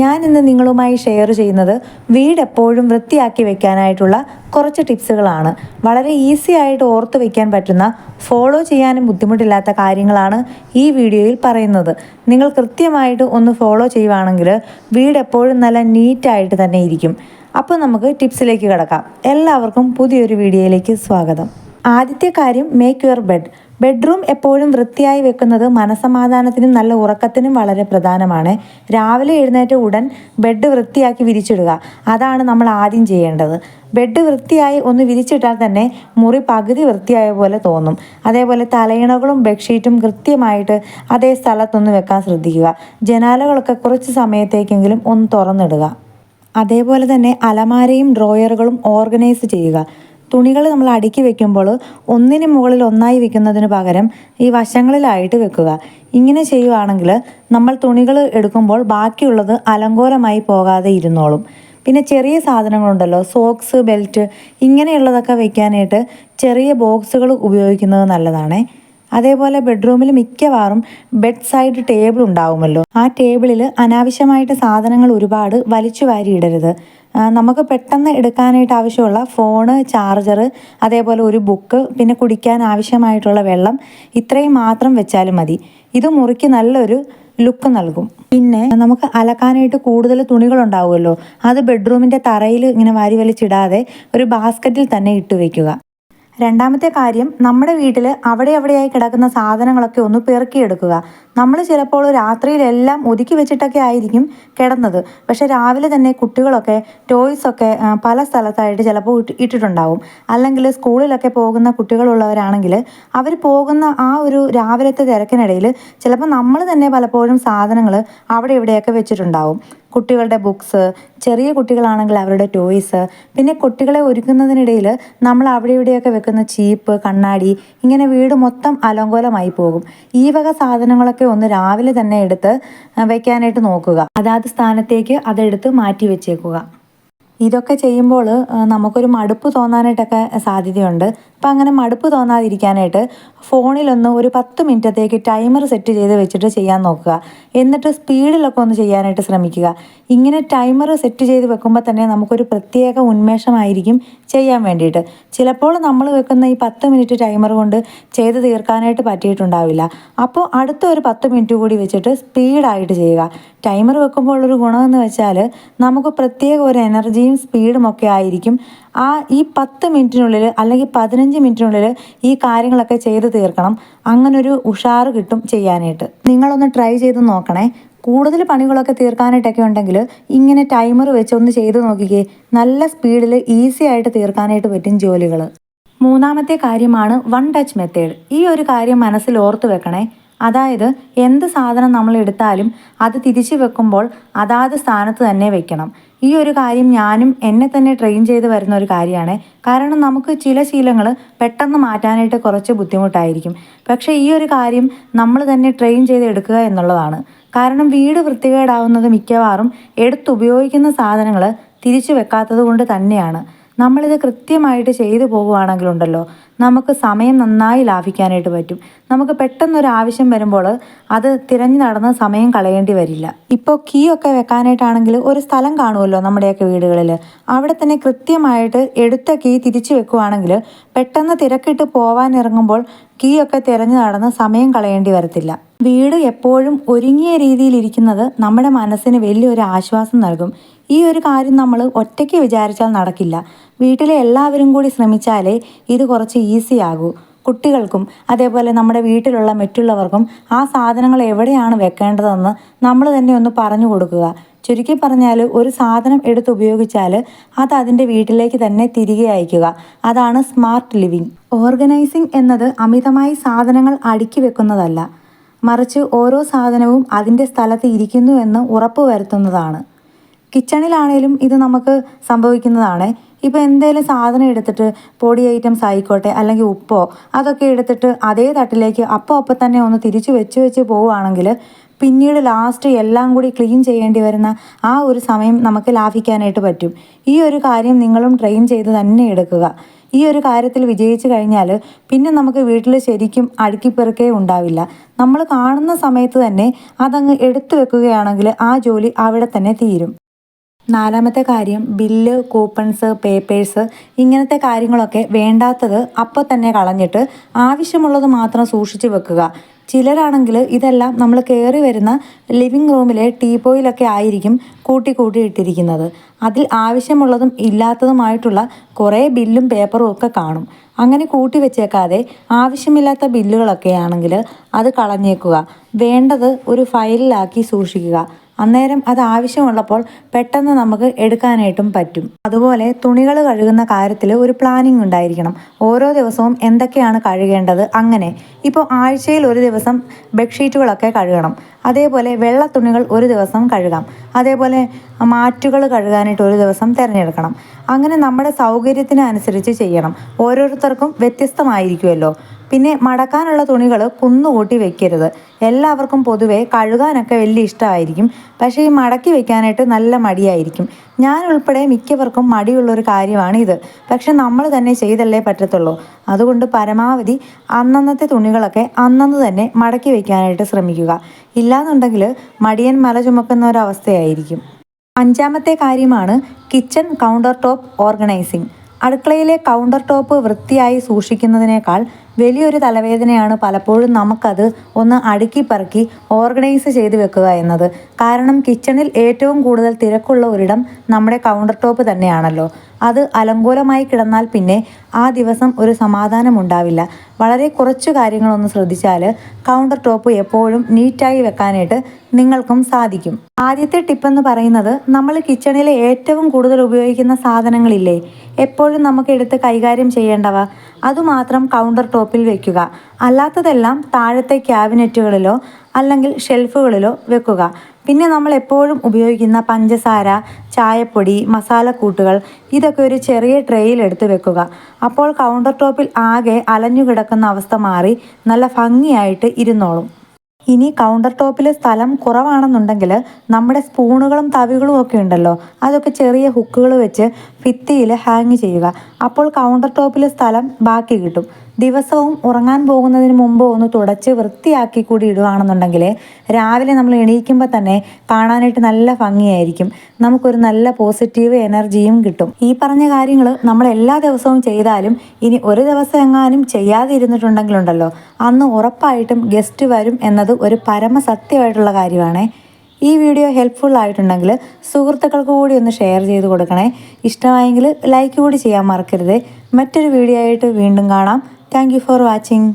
ഞാൻ ഇന്ന് നിങ്ങളുമായി ഷെയർ ചെയ്യുന്നത് വീട് എപ്പോഴും വൃത്തിയാക്കി വെക്കാനായിട്ടുള്ള കുറച്ച് ടിപ്സുകളാണ്. വളരെ ഈസി ആയിട്ട് ഓർത്ത് വെക്കാൻ പറ്റുന്ന, ഫോളോ ചെയ്യാനും ബുദ്ധിമുട്ടില്ലാത്ത കാര്യങ്ങളാണ് ഈ വീഡിയോയിൽ പറയുന്നത്. നിങ്ങൾ കൃത്യമായിട്ട് ഒന്ന് ഫോളോ ചെയ്യുവാണെങ്കിൽ വീട് എപ്പോഴും നല്ല നീറ്റായിട്ട് തന്നെ ഇരിക്കും. അപ്പോൾ നമുക്ക് ടിപ്സിലേക്ക് കിടക്കാം. എല്ലാവർക്കും പുതിയൊരു വീഡിയോയിലേക്ക് സ്വാഗതം. ആദ്യത്തെ കാര്യം, മേക്ക് യുവർ ബെഡ്. ബെഡ്റൂം എപ്പോഴും വൃത്തിയായി വെക്കുന്നത് മനസ്സമാധാനത്തിനും നല്ല ഉറക്കത്തിനും വളരെ പ്രധാനമാണ്. രാവിലെ എഴുന്നേറ്റ് ഉടൻ ബെഡ് വൃത്തിയാക്കി വിരിച്ചിടുക, അതാണ് നമ്മൾ ആദ്യം ചെയ്യേണ്ടത്. ബെഡ് വൃത്തിയായി ഒന്ന് വിരിച്ചിട്ടാൽ തന്നെ മുറി പകുതി വൃത്തിയായ പോലെ തോന്നും. അതേപോലെ തലയിണകളും ബെഡ്ഷീറ്റും കൃത്യമായിട്ട് അതേ സ്ഥലത്തൊന്ന് വെക്കാൻ ശ്രദ്ധിക്കുക. ജനാലകളൊക്കെ കുറച്ച് സമയത്തേക്കെങ്കിലും ഒന്ന് തുറന്നിടുക. അതേപോലെ തന്നെ അലമാരയും ഡ്രോയറുകളും ഓർഗനൈസ് ചെയ്യുക. തുണികൾ നമ്മൾ അടുക്കി വെക്കുമ്പോൾ ഒന്നിന് മുകളിൽ ഒന്നായി വെക്കുന്നതിന് പകരം ഈ വശങ്ങളിലായിട്ട് വെക്കുക. ഇങ്ങനെ ചെയ്യുവാണെങ്കിൽ നമ്മൾ തുണികൾ എടുക്കുമ്പോൾ ബാക്കിയുള്ളത് അലങ്കോലമായി പോകാതെ ഇരുന്നോളും. പിന്നെ ചെറിയ സാധനങ്ങളുണ്ടല്ലോ, സോക്സ്, ബെൽറ്റ്, ഇങ്ങനെയുള്ളതൊക്കെ വെക്കാനായിട്ട് ചെറിയ ബോക്സുകൾ ഉപയോഗിക്കുന്നത് നല്ലതാണ്. അതേപോലെ ബെഡ്റൂമിൽ മിക്കവാറും ബെഡ് സൈഡ് ടേബിൾ ഉണ്ടാവുമല്ലോ, ആ ടേബിളിൽ അനാവശ്യമായിട്ട് സാധനങ്ങൾ ഒരുപാട് വലിച്ചു വാരി ഇടരുത്. നമുക്ക് പെട്ടെന്ന് എടുക്കാനായിട്ട് ആവശ്യമുള്ള ഫോണ്, ചാർജർ, അതേപോലെ ഒരു ബുക്ക്, പിന്നെ കുടിക്കാൻ ആവശ്യമായിട്ടുള്ള വെള്ളം, ഇത്രയും മാത്രം വെച്ചാലും മതി. ഇത് മുറിക്ക് നല്ലൊരു ലുക്ക് നൽകും. പിന്നെ നമുക്ക് അലക്കാനായിട്ട് കൂടുതൽ തുണികൾ ഉണ്ടാവുമല്ലോ, അത് ബെഡ്റൂമിൻ്റെ തറയിൽ ഇങ്ങനെ വാരി വലിച്ചിടാതെ ഒരു ബാസ്ക്കറ്റിൽ തന്നെ ഇട്ട് വയ്ക്കുക. രണ്ടാമത്തെ കാര്യം, നമ്മുടെ വീട്ടിൽ അവിടെയായി കിടക്കുന്ന സാധനങ്ങളൊക്കെ ഒന്ന് പെറുക്കിയെടുക്കുക. നമ്മൾ ചിലപ്പോൾ രാത്രിയിലെല്ലാം ഒതുക്കി വെച്ചിട്ടൊക്കെ ആയിരിക്കും കിടന്നത്, പക്ഷെ രാവിലെ തന്നെ കുട്ടികളൊക്കെ ടോയ്സൊക്കെ പല സ്ഥലത്തായിട്ട് ചിലപ്പോൾ ഇട്ടിട്ടുണ്ടാവും. അല്ലെങ്കിൽ സ്കൂളിലൊക്കെ പോകുന്ന കുട്ടികളുള്ളവരാണെങ്കിൽ അവർ പോകുന്ന ആ ഒരു രാവിലത്തെ തിരക്കിനിടയിൽ ചിലപ്പോൾ നമ്മൾ തന്നെ പലപ്പോഴും സാധനങ്ങൾ അവിടെ ഇവിടെയൊക്കെ വെച്ചിട്ടുണ്ടാവും. കുട്ടികളുടെ ബുക്സ്, ചെറിയ കുട്ടികളാണെങ്കിൽ അവരുടെ ടോയ്സ്, പിന്നെ കുട്ടികളെ ഒരുക്കുന്നതിനിടയിൽ നമ്മൾ അവിടെ ഇവിടെയൊക്കെ വെക്കുന്ന ചീപ്പ്, കണ്ണാടി, ഇങ്ങനെ വീട് മൊത്തം അലങ്കോലമായി പോകും. ഈ വക സാധനങ്ങളൊക്കെ ഒന്ന് രാവിലെ തന്നെ എടുത്ത് വെക്കാനായിട്ട് നോക്കുക. അതാത് സ്ഥാനത്തേക്ക് അതെടുത്ത് മാറ്റി വെച്ചേക്കുക. ഇതൊക്കെ ചെയ്യുമ്പോൾ നമുക്കൊരു മടുപ്പ് തോന്നാനായിട്ടൊക്കെ സാധ്യതയുണ്ട്. അപ്പം അങ്ങനെ മടുപ്പ് തോന്നാതിരിക്കാനായിട്ട് ഫോണിലൊന്ന് ഒരു 10 മിനിറ്റത്തേക്ക് ടൈമർ സെറ്റ് ചെയ്ത് വെച്ചിട്ട് ചെയ്യാൻ നോക്കുക. എന്നിട്ട് സ്പീഡിലൊക്കെ ഒന്ന് ചെയ്യാനായിട്ട് ശ്രമിക്കുക. ഇങ്ങനെ ടൈമർ സെറ്റ് ചെയ്ത് വെക്കുമ്പോൾ തന്നെ നമുക്കൊരു പ്രത്യേക ഉന്മേഷമായിരിക്കും ചെയ്യാൻ വേണ്ടിയിട്ട്. ചിലപ്പോൾ നമ്മൾ വെക്കുന്ന ഈ 10 മിനിറ്റ് ടൈമർ കൊണ്ട് ചെയ്ത് തീർക്കാനായിട്ട് പറ്റിയിട്ടുണ്ടാവില്ല. അപ്പോൾ അടുത്ത ഒരു 10 മിനിറ്റ് കൂടി വെച്ചിട്ട് സ്പീഡായിട്ട് ചെയ്യുക. ടൈമർ വെക്കുമ്പോൾ ഒരു ഗുണമെന്ന് വെച്ചാൽ നമുക്ക് പ്രത്യേക ഒരു എനർജിയും സ്പീഡും ഒക്കെ ആയിരിക്കും. ഈ 10 മിനിറ്റിനുള്ളിൽ അല്ലെങ്കിൽ 15 മിനിറ്റിനുള്ളിൽ ഈ കാര്യങ്ങളൊക്കെ ചെയ്ത് തീർക്കണം. അങ്ങനൊരു ഉഷാറ് കിട്ടും ചെയ്യാനായിട്ട്. നിങ്ങളൊന്ന് ട്രൈ ചെയ്ത് നോക്കണേ. കൂടുതൽ പണികളൊക്കെ തീർക്കാനായിട്ടൊക്കെ ഉണ്ടെങ്കിൽ ഇങ്ങനെ ടൈമർ വെച്ച് ഒന്ന് ചെയ്ത് നോക്കിക്കേ. നല്ല സ്പീഡിൽ ഈസി ആയിട്ട് തീർക്കാനായിട്ട് പറ്റും ജോലികൾ. മൂന്നാമത്തെ കാര്യമാണ് വൺ ടച്ച് മെത്തേഡ്. ഈ ഒരു കാര്യം മനസ്സിൽ ഓർത്ത് വെക്കണേ. അതായത് എന്ത് സാധനം നമ്മൾ എടുത്താലും അത് തിരിച്ചു വെക്കുമ്പോൾ അതാത് സ്ഥാനത്ത് തന്നെ വെക്കണം. ഈ ഒരു കാര്യം ഞാനും എന്നെ തന്നെ ട്രെയിൻ ചെയ്ത് വരുന്ന ഒരു കാര്യമാണ്. കാരണം നമുക്ക് ചില ശീലങ്ങൾ പെട്ടെന്ന് മാറ്റാനായിട്ട് കുറച്ച് ബുദ്ധിമുട്ടായിരിക്കും. പക്ഷേ ഈ ഒരു കാര്യം നമ്മൾ തന്നെ ട്രെയിൻ ചെയ്ത് എടുക്കുക എന്നുള്ളതാണ്. കാരണം വീട് വൃത്തികേടാവുന്നത് മിക്കവാറും എടുത്തുപയോഗിക്കുന്ന സാധനങ്ങൾ തിരിച്ചു വെക്കാത്തത് കൊണ്ട് തന്നെയാണ്. നമ്മളിത് കൃത്യമായിട്ട് ചെയ്തു പോകുവാണെങ്കിലുണ്ടല്ലോ, നമുക്ക് സമയം നന്നായി ലാഭിക്കാനായിട്ട് പറ്റും. നമുക്ക് പെട്ടെന്നൊരു ആവശ്യം വരുമ്പോൾ അത് തിരഞ്ഞു നടന്ന് സമയം കളയേണ്ടി വരില്ല. ഇപ്പോൾ കീ ഒക്കെ വെക്കാനായിട്ടാണെങ്കിൽ ഒരു സ്ഥലം കാണുമല്ലോ നമ്മുടെയൊക്കെ വീടുകളിൽ, അവിടെ തന്നെ കൃത്യമായിട്ട് എടുത്ത കീ തിരിച്ചു വെക്കുവാണെങ്കിൽ പെട്ടെന്ന് തിരക്കിട്ട് പോവാൻ ഇറങ്ങുമ്പോൾ കീ ഒക്കെ തിരഞ്ഞു നടന്ന് സമയം കളയേണ്ടി വരത്തില്ല. വീട് എപ്പോഴും ഒരുങ്ങിയ രീതിയിലിരിക്കുന്നത് നമ്മുടെ മനസ്സിന് വലിയൊരു ആശ്വാസം നൽകും. ഈ ഒരു കാര്യം നമ്മൾ ഒറ്റയ്ക്ക് വിചാരിച്ചാൽ നടക്കില്ല. വീട്ടിലെ എല്ലാവരും കൂടി ശ്രമിച്ചാലേ ഇത് കുറച്ച് ഈസി ആകൂ. കുട്ടികൾക്കും അതേപോലെ നമ്മുടെ വീട്ടിലുള്ള മറ്റുള്ളവർക്കും ആ സാധനങ്ങൾ എവിടെയാണ് വെക്കേണ്ടതെന്ന് നമ്മൾ തന്നെ ഒന്ന് പറഞ്ഞു കൊടുക്കുക. ചുരുക്കി പറഞ്ഞാൽ, ഒരു സാധനം എടുത്ത് ഉപയോഗിച്ചാൽ അത് അതിൻ്റെ വീട്ടിലേക്ക് തന്നെ തിരികെ അയക്കുക. അതാണ് സ്മാർട്ട് ലിവിങ്. ഓർഗനൈസിങ് എന്നത് അമിതമായി സാധനങ്ങൾ അടുക്കി വെക്കുന്നതല്ല, മറിച്ച് ഓരോ സാധനവും അതിൻ്റെ സ്ഥലത്ത് ഇരിക്കുന്നു എന്ന് ഉറപ്പ് വരുത്തുന്നതാണ്. കിച്ചണിലാണേലും ഇത് നമുക്ക് സംഭവിക്കുന്നതാണ്. ഇപ്പോൾ എന്തെങ്കിലും സാധനം എടുത്തിട്ട്, പൊടി ഐറ്റംസ് ആയിക്കോട്ടെ അല്ലെങ്കിൽ ഉപ്പോ, അതൊക്കെ എടുത്തിട്ട് അതേ തട്ടിലേക്ക് അപ്പോൾ തന്നെ ഒന്ന് തിരിച്ച് വെച്ച് പോവുകയാണെങ്കിൽ പിന്നീട് ലാസ്റ്റ് എല്ലാം കൂടി ക്ലീൻ ചെയ്യേണ്ടി വരുന്ന ആ ഒരു സമയം നമുക്ക് ലാഭിക്കാനായിട്ട് പറ്റും. ഈ ഒരു കാര്യം നിങ്ങളും ട്രെയിൻ ചെയ്ത് തന്നെ എടുക്കുക. ഈ ഒരു കാര്യത്തിൽ വിജയിച്ചു കഴിഞ്ഞാൽ പിന്നെ നമുക്ക് വീട്ടിൽ ശരിക്കും അടുക്കിപ്പെറുക്കേ ഉണ്ടാവില്ല. നമ്മൾ കാണുന്ന സമയത്ത് തന്നെ അതങ്ങ് എടുത്തു വെക്കുകയാണെങ്കിൽ ആ ജോലി അവിടെ തന്നെ തീരും. നാലാമത്തെ കാര്യം ബില്ല്, കൂപ്പൺസ്, പേപ്പേഴ്സ് ഇങ്ങനത്തെ കാര്യങ്ങളൊക്കെ വേണ്ടാത്തത് അപ്പോൾ തന്നെ കളഞ്ഞിട്ട് ആവശ്യമുള്ളത് മാത്രം സൂക്ഷിച്ചു വെക്കുക. ചിലരാണെങ്കിൽ ഇതെല്ലാം നമ്മൾ കയറി വരുന്ന ലിവിങ് റൂമിലെ ടീപ്പോയിലൊക്കെ ആയിരിക്കും കൂട്ടി കൂട്ടി ഇട്ടിരിക്കുന്നത്. അതിൽ ആവശ്യമുള്ളതും ഇല്ലാത്തതുമായിട്ടുള്ള കുറേ ബില്ലും പേപ്പറും ഒക്കെ കാണും. അങ്ങനെ കൂട്ടി വെച്ചേക്കാതെ ആവശ്യമില്ലാത്ത ബില്ലുകളൊക്കെ ആണെങ്കിൽ അത് കളഞ്ഞേക്കുക. വേണ്ടത് ഒരു ഫയലിലാക്കി സൂക്ഷിക്കുക. അന്നേരം അത് ആവശ്യമുള്ളപ്പോൾ പെട്ടെന്ന് നമുക്ക് എടുക്കാനായിട്ടും പറ്റും. അതുപോലെ തുണികൾ കഴുകുന്ന കാര്യത്തിൽ ഒരു പ്ലാനിങ് ഉണ്ടായിരിക്കണം. ഓരോ ദിവസവും എന്തൊക്കെയാണ് കഴുകേണ്ടത്. അങ്ങനെ ഇപ്പോൾ ആഴ്ചയിൽ ഒരു ദിവസം ബെഡ്ഷീറ്റുകളൊക്കെ കഴുകണം. അതേപോലെ വെള്ള തുണികൾ ഒരു ദിവസം കഴുകാം. അതേപോലെ മാറ്റുകൾ കഴുകാനായിട്ട് ഒരു ദിവസം തിരഞ്ഞെടുക്കണം. അങ്ങനെ നമ്മുടെ സൗകര്യത്തിന് അനുസരിച്ച് ചെയ്യണം. ഓരോരുത്തർക്കും വ്യത്യസ്തമായിരിക്കുമല്ലോ. പിന്നെ മടക്കാനുള്ള തുണികൾ കുന്നുകൂട്ടി വെക്കരുത്. എല്ലാവർക്കും പൊതുവെ കഴുകാനൊക്കെ വലിയ ഇഷ്ടമായിരിക്കും, പക്ഷേ ഈ മടക്കി വെക്കാനായിട്ട് നല്ല മടിയായിരിക്കും. ഞാൻ ഉൾപ്പെടെ മിക്കവർക്കും മടിയുള്ളൊരു കാര്യമാണ് ഇത്. പക്ഷെ നമ്മൾ തന്നെ ചെയ്തല്ലേ പറ്റത്തുള്ളൂ. അതുകൊണ്ട് പരമാവധി അന്നന്നത്തെ തുണികളൊക്കെ അന്നന്ന് തന്നെ മടക്കി വെക്കാനായിട്ട് ശ്രമിക്കുക. ഇല്ലാന്നുണ്ടെങ്കിൽ മടിയൻ മല ചുമക്കുന്ന ഒരവസ്ഥയായിരിക്കും. അഞ്ചാമത്തെ കാര്യമാണ് കിച്ചൺ കൗണ്ടർ ടോപ്പ് ഓർഗനൈസിങ്. അടുക്കളയിലെ കൗണ്ടർ ടോപ്പ് വൃത്തിയായി സൂക്ഷിക്കുന്നതിനേക്കാൾ വലിയൊരു തലവേദനയാണ് പലപ്പോഴും നമുക്കത് ഒന്ന് അടുക്കി പറക്കി ഓർഗനൈസ് ചെയ്ത് വെക്കുക എന്നത്. കാരണം കിച്ചണിൽ ഏറ്റവും കൂടുതൽ തിരക്കുള്ള ഒരിടം നമ്മുടെ കൗണ്ടർ ടോപ്പ് തന്നെയാണല്ലോ. അത് അലങ്കോലമായി കിടന്നാൽ പിന്നെ ആ ദിവസം ഒരു സമാധാനം ഉണ്ടാവില്ല. വളരെ കുറച്ച് കാര്യങ്ങളൊന്ന് ശ്രദ്ധിച്ചാൽ കൗണ്ടർ ടോപ്പ് എപ്പോഴും നീറ്റായി വെക്കാനായിട്ട് നിങ്ങൾക്കും സാധിക്കും. ആദ്യത്തെ ടിപ്പെന്ന് പറയുന്നത്, നമ്മൾ കിച്ചണിലെ ഏറ്റവും കൂടുതൽ ഉപയോഗിക്കുന്ന സാധനങ്ങളില്ലേ, എപ്പോഴും നമുക്ക് എടുത്ത് കൈകാര്യം ചെയ്യേണ്ടവ, അതുമാത്രം കൗണ്ടർ ടോപ്പിൽ വെക്കുക. അല്ലാത്തതെല്ലാം താഴത്തെ ക്യാബിനറ്റുകളിലോ അല്ലെങ്കിൽ ഷെൽഫുകളിലോ വെക്കുക. പിന്നെ നമ്മൾ എപ്പോഴും ഉപയോഗിക്കുന്ന പഞ്ചസാര, ചായപ്പൊടി, മസാലക്കൂട്ടുകൾ ഇതൊക്കെ ഒരു ചെറിയ ട്രേയിൽ എടുത്ത് വെക്കുക. അപ്പോൾ കൗണ്ടർ ടോപ്പിൽ ആകെ അലഞ്ഞു കിടക്കുന്ന അവസ്ഥ മാറി നല്ല ഭംഗിയായിട്ട് ഇരുന്നോളും. ഇനി കൗണ്ടർ ടോപ്പിൽ സ്ഥലം കുറവാണെന്നുണ്ടെങ്കിൽ നമ്മുടെ സ്പൂണുകളും തവികളും ഒക്കെ ഉണ്ടല്ലോ, അതൊക്കെ ചെറിയ ഹുക്കുകൾ വെച്ച് ഭിത്തിയിൽ ഹാങ് ചെയ്യുക. അപ്പോൾ കൗണ്ടർ ടോപ്പിൽ സ്ഥലം ബാക്കി കിട്ടും. ദിവസവും ഉറങ്ങാൻ പോകുന്നതിന് മുമ്പ് ഒന്ന് തുടച്ച് വൃത്തിയാക്കി കൂടി ഇടുകയാണെന്നുണ്ടെങ്കിൽ രാവിലെ നമ്മൾ എണീക്കുമ്പോൾ തന്നെ കാണാനായിട്ട് നല്ല ഭംഗിയായിരിക്കും. നമുക്കൊരു നല്ല പോസിറ്റീവ് എനർജിയും കിട്ടും. ഈ പറഞ്ഞ കാര്യങ്ങൾ നമ്മൾ എല്ലാ ദിവസവും ചെയ്താലും ഇനി ഒരു ദിവസം എങ്ങാനും ചെയ്യാതെ ഇരുന്നിട്ടുണ്ടെങ്കിലുണ്ടല്ലോ, അന്ന് ഉറപ്പായിട്ടും ഗസ്റ്റ് വരും എന്നത് ഒരു പരമസത്യമായിട്ടുള്ള കാര്യമാണ്. ഈ വീഡിയോ ഹെൽപ്ഫുൾ ആയിട്ടുണ്ടെങ്കിൽ സുഹൃത്തുക്കൾക്ക് കൂടി ഒന്ന് ഷെയർ ചെയ്ത് കൊടുക്കണേ. ഇഷ്ടമായെങ്കിൽ ലൈക്ക് കൂടി ചെയ്യാൻ മറക്കരുത്. മറ്റൊരു വീഡിയോ ആയിട്ട് വീണ്ടും കാണാം. Thank you for watching.